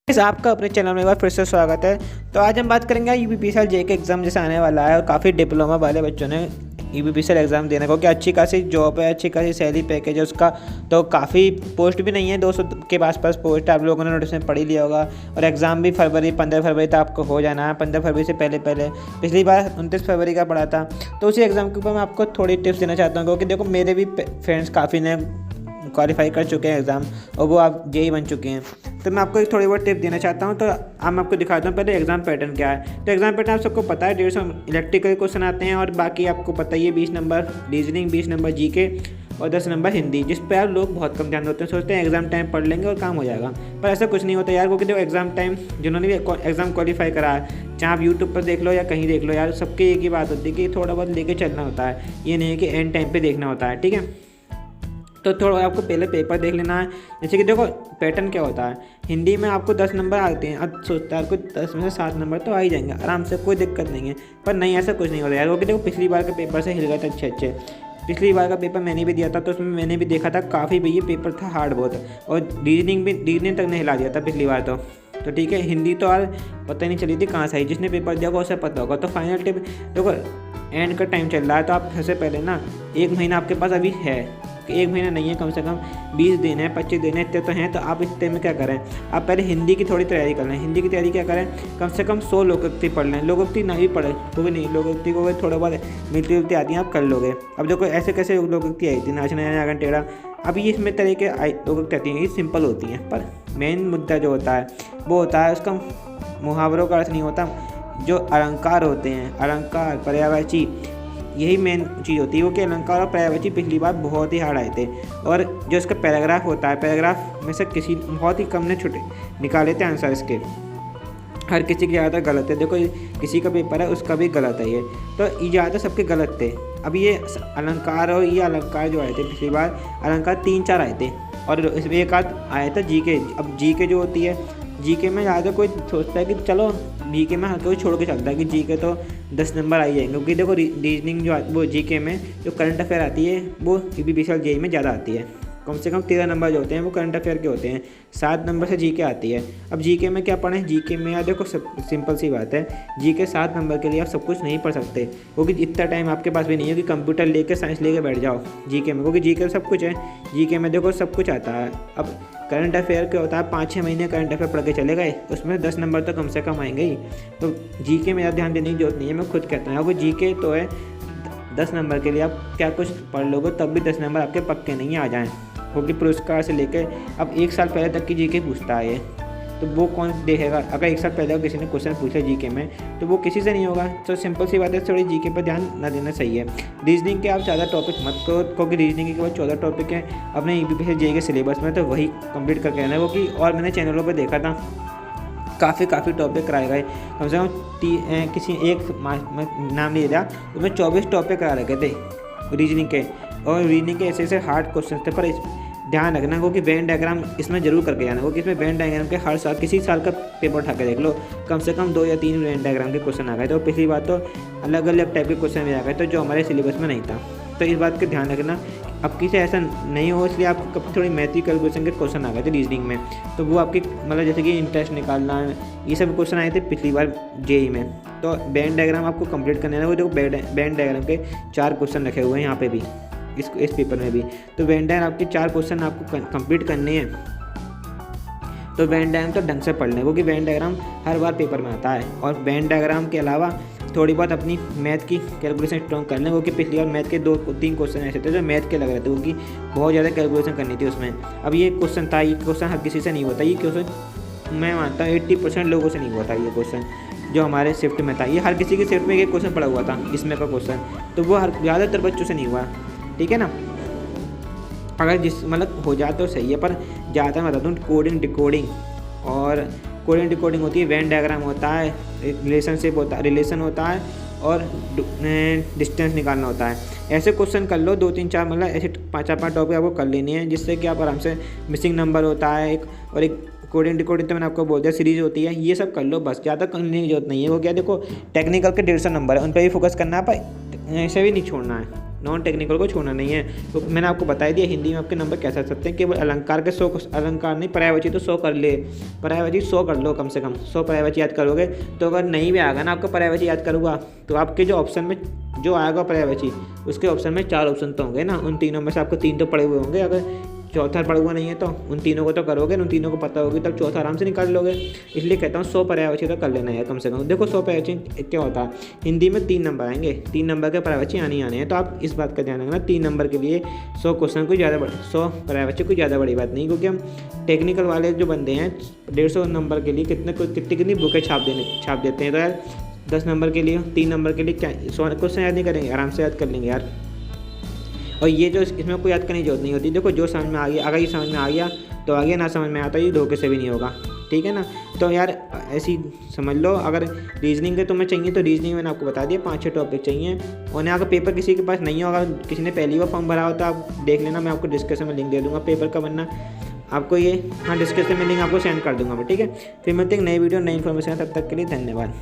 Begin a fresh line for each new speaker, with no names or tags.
आपका अपने चैनल में एक बार फिर से स्वागत है। तो आज हम बात करेंगे यूपीपीसीएल जे के एग्ज़ाम जैसे आने वाला है और काफ़ी डिप्लोमा वाले बच्चों ने यूपीपीसीएल एग्ज़ाम देने को कि अच्छी खासी जॉब है, अच्छी खासी सैलरी पैकेज है उसका। तो काफ़ी पोस्ट भी नहीं है, 200 के आसपास पोस्ट है। आप लोगों ने नोटिस में पढ़ ही लिया होगा। और एग्ज़ाम भी 15 फरवरी तक आपको हो जाना है। 15 फरवरी से पहले पिछली बार 29 फरवरी का पड़ा था। तो उसी एग्ज़ाम के ऊपर मैं आपको थोड़ी टिप्स देना चाहता हूँ, क्योंकि देखो मेरे भी फ्रेंड्स काफ़ी ने क्वालिफाई कर चुके हैं एग्ज़ाम और वो आप जेई बन चुके हैं। तो मैं आपको एक थोड़ी बहुत टिप देना चाहता हूँ। तो अब मैं आपको दिखाता हूँ पहले एग्ज़ाम पैटर्न क्या है। तो एग्ज़ाम पैटर्न आप सबको पता है, 150 इलेक्ट्रिकल क्वेश्चन आते हैं और बाकी आपको पता ही है 20 नंबर रीजनिंग, 20 नंबर जीके और 10 नंबर हिंदी, जिस पर यार लोग बहुत कम ध्यान देते हैं। सोचते हैं एग्ज़ाम टाइम पढ़ लेंगे और काम हो जाएगा, पर ऐसा कुछ नहीं होता यार। क्योंकि देखो एग्ज़ाम टाइम जिन्होंने भी एग्ज़ाम क्वालिफाई करा है, चाहे आप यूट्यूब पर देख लो या कहीं देख लो यार, सबकी एक ही बात होती है कि थोड़ा बहुत लेके चलना होता है। ये नहीं है कि एंड टाइम पर देखना होता है, ठीक है। तो थोड़ा आपको पहले पेपर देख लेना है। जैसे कि देखो पैटर्न क्या होता है, हिंदी में आपको 10 नंबर आते हैं। अब सोचता है आपको 10 में से 7 नंबर तो आ ही जाएंगे आराम से, कोई दिक्कत नहीं है। पर नहीं, ऐसा कुछ नहीं होता यार। क्योंकि देखो पिछली बार के पेपर से हिल गए थे अच्छे। पिछली बार का पेपर मैंने भी दिया था, तो उसमें मैंने भी देखा था काफ़ी भैया पेपर था हार्ड बहुत, और रीजनिंग तक नहीं हिला दिया था पिछली बार तो ठीक है। हिंदी तो यार पता नहीं चली थी कहाँ से आई, जिसने पेपर दिया होगा उसे पता होगा। तो फाइनल टिप देखो, एंड का टाइम चल रहा है, तो आप सबसे पहले ना 1 महीना आपके पास अभी है, 1 महीना नहीं है, कम से कम 20 दिन है, 25 दिन है, इतने तो हैं। तो आप इतने में क्या करें, आप पहले हिंदी की थोड़ी तैयारी कर लें। हिंदी की तैयारी क्या करें, कम से कम 100 लोकोक्ति पढ़ लें। लोकोक्ति नहीं पढ़े वो भी नहीं, लोकोक्ति को थोड़ा बहुत मिलती जुलती आती है, आप कर लोगे। अब देखो ऐसे कैसे लोकोक्ति आई थी, नाचना आगन टेढ़ा, अब ये इसमें तरह के लोकोक्ति आती हैं, ये सिंपल होती हैं। पर मेन मुद्दा जो होता है वो होता है उसका मुहावरों का अर्थ नहीं होता, जो अलंकार होते हैं, अलंकार पर्यायवाची, यही मेन चीज़ होती है। वो कि अलंकार और पर्यायवाची पिछली बार बहुत ही हार्ड आए थे। और जो इसका पैराग्राफ होता है, पैराग्राफ में से किसी बहुत ही कम ने छुटे निकाले थे आंसर इसके, हर किसी के ज़्यादा गलत है। देखो किसी का पेपर है उसका भी गलत है ये, तो ये ज़्यादा सबके गलत थे। अब ये अलंकार और ये अलंकार जो आए थे पिछली बार, अलंकार 3-4 आए थे और इसमें एक आध आया था जीके। अब जीके जो होती है, जीके में ज़्यादा कोई सोचता है कि चलो जीके में हर कोई छोड़ के चलता है कि जीके तो 10 नंबर आ ही जाएंगे। क्योंकि देखो रीजनिंग जो वो जीके में जो करंट अफेयर आती है वो यूपीपीसीएल जेईई में ज़्यादा आती है। कम से कम 13 नंबर जो होते हैं वो करंट अफेयर के होते हैं, 7 नंबर से जीके आती है। अब जीके में क्या पढ़ें, जीके में यार देखो सिंपल सी बात है, जीके 7 नंबर के लिए आप सब कुछ नहीं पढ़ सकते, क्योंकि इतना टाइम आपके पास भी नहीं है कि कंप्यूटर लेके साइंस लेके बैठ जाओ जीके में। क्योंकि जीके सब कुछ है, जीके में देखो सब कुछ आता है। अब करंट अफेयर क्या होता है, 5-6 महीने करंट अफेयर पढ़ के चले गए, उसमें 10 नंबर तो कम से कम आएंगे ही। तो जीके में ज़्यादा ध्यान देने की जरूरत नहीं है, मैं खुद कहता हूँ। वो जीके तो है 10 नंबर के लिए, आप क्या कुछ पढ़ लोगे तब भी 10 नंबर आपके पक्के नहीं आ जाएँ। क्योंकि पुरस्कार से लेकर अब 1 साल पहले तक की जीके पूछता है ये, तो वो कौन देखेगा। अगर 1 साल पहले किसी ने क्वेश्चन पूछा जीके में तो वो किसी से नहीं होगा। तो सिंपल सी बात है, थोड़ी जीके पर ध्यान ना देना सही है। रीजनिंग के आप ज़्यादा टॉपिक मत करो, क्योंकि रीजनिंग के केवल 14 टॉपिक हैं अपने यूपीपीसीएल जेईई के सिलेबस में, तो वही कंप्लीट करके रहना है। क्योंकि और मैंने चैनलों पर देखा था काफ़ी टॉपिक कराए गए, कम से कम किसी एक नाम ले लिया उसमें 24 टॉपिक करा रखे थे रीजनिंग के। और रीजनिंग के ऐसे हार्ड क्वेश्चन थे, पर ध्यान रखना क्योंकि वेन डायग्राम इसमें जरूर करके जाना। क्योंकि इसमें वेन डायग्राम के हर साल किसी साल का पेपर उठा के देख लो, कम से कम 2 या 3 वेन डायग्राम के क्वेश्चन आ गए। तो पिछली बार तो अलग अलग टाइप के क्वेश्चन भी आ गए, तो जो हमारे सिलेबस में नहीं था। तो इस बात का ध्यान रखना, अब किसी ऐसा नहीं हो, इसलिए आपको कभी थोड़ी मैथी कैलकुलेशन के क्वेश्चन आ गए थे रीजनिंग में, तो वो आपकी मतलब जैसे कि इंटरेस्ट निकालना, ये सब क्वेश्चन आए थे पिछली बार जेईई में। तो वेन डायग्राम आपको कंप्लीट करना है। वो देखो वेन डायग्राम के 4 क्वेश्चन रखे हुए हैं यहाँ पे भी, इस पेपर में भी। तो वेन डायग्राम आपके 4 क्वेश्चन आपको कंप्लीट करने हैं। तो वेन डायग्राम तो ढंग से पढ़ लें, क्योंकि वेन डायग्राम हर बार पेपर में आता है। और वेन डायग्राम के अलावा थोड़ी बहुत अपनी मैथ की कैलकुलेशन स्ट्रॉन्ग कर लें, क्योंकि पिछली बार मैथ के 2-3 क्वेश्चन ऐसे थे जो मैथ के लग रहे थे, क्योंकि बहुत ज़्यादा कैलकुलेशन करनी थी उसमें। अब ये क्वेश्चन था, ये क्वेश्चन हर किसी से नहीं होता। ये क्वेश्चन मैं मानता हूँ 80% लोगों से नहीं हुआ था ये क्वेश्चन, जो हमारे शिफ्ट में था। ये हर किसी की शिफ्ट में एक क्वेश्चन पड़ा हुआ था इसमें का क्वेश्चन, तो वो ज़्यादातर बच्चों से नहीं हुआ, ठीक है ना। अगर जिस मतलब हो जाए तो सही है, पर ज़्यादा मैं बताता हूँ कोडिंग डिकोडिंग, और कोडिंग डिकोडिंग होती है, वेन डायग्राम होता है, रिलेशन होता है और डिस्टेंस निकालना होता है। ऐसे क्वेश्चन कर लो 2-3-4, मतलब ऐसे 5-5 टॉपिक आपको कर लेनी है, जिससे कि आप आराम से मिसिंग नंबर होता है एक कोडिंग डिकोडिंग तो मैंने आपको बोल दिया, सीरीज होती है, ये सब कर लो बस, ज़्यादा करने की जरूरत नहीं है। वो क्या देखो टेक्निकल के 150 नंबर है, उन पर भी फोकस करना है, पर ऐसे भी नहीं छोड़ना है। नॉन टेक्निकल को छोड़ना नहीं है। तो मैंने आपको बता दिया हिंदी में आपके नंबर कैसे आ सकते हैं। केवल अलंकार के 100, अलंकार नहीं पर्यायवाची तो 100 कर ले, पर्यायवाची 100 कर लो, कम से कम 100 पर्यायवाची याद करोगे। तो अगर नहीं भी आएगा ना आपका पर्यायवाची याद करूँगा तो आपके जो ऑप्शन में जो आएगा पर्यायवाची उसके ऑप्शन में 4 ऑप्शन तो होंगे ना, उन तीनों में से आपको 3 तो पड़े हुए होंगे। अगर चौथा पड़ा हुआ नहीं है तो उन तीनों को तो करोगे, उन तीनों को पता होगी तब चौथा आराम से निकाल लोगे। इसलिए कहता हूँ 100 पर्यायवाची तो कर लेना है कम से कम। देखो 100 पर्यायवाची क्या होता है, हिंदी में 3 नंबर आएंगे, 3 नंबर के पर्यायवाची आने हैं। तो आप इस बात का ध्यान रखना 3 नंबर के लिए 100 क्वेश्चन कोई ज़्यादा 100 पर्यायवाची कोई ज़्यादा बड़ी बात नहीं, क्योंकि हम टेक्निकल वाले जो बंदे हैं 150 नंबर के लिए कितनी बुकें छाप देते हैं। तो यार 10 नंबर के लिए 3 नंबर के लिए क्या 100 क्वेश्चन याद नहीं करेंगे, आराम से याद कर लेंगे यार। और ये जो इसमें कोई याद करने की जरूरत नहीं होती। देखो जो समझ में आ गया, अगर ये समझ में आ गया तो आगे, ना समझ में आता ये धोखे से भी नहीं होगा, ठीक है ना। तो यार ऐसी समझ लो। अगर रीजनिंग के तुम्हें चाहिए तो रीजनिंग मैंने आपको बता दिया 5-6 टॉपिक चाहिए। और अगर पेपर किसी के पास नहीं होगा, किसी ने पहली बार फॉर्म भरा हो तो आप देख लेना, मैं आपको डिस्क्रिप्शन में लिंक दे दूँगा पेपर का बनना आपको ये, हाँ डिस्क्रिप्शन में लिंक आपको सेंड कर दूँगा मैं, ठीक है। फिर मिलते हैं नई वीडियो नई इन्फॉर्मेशन, तब तक के लिए धन्यवाद।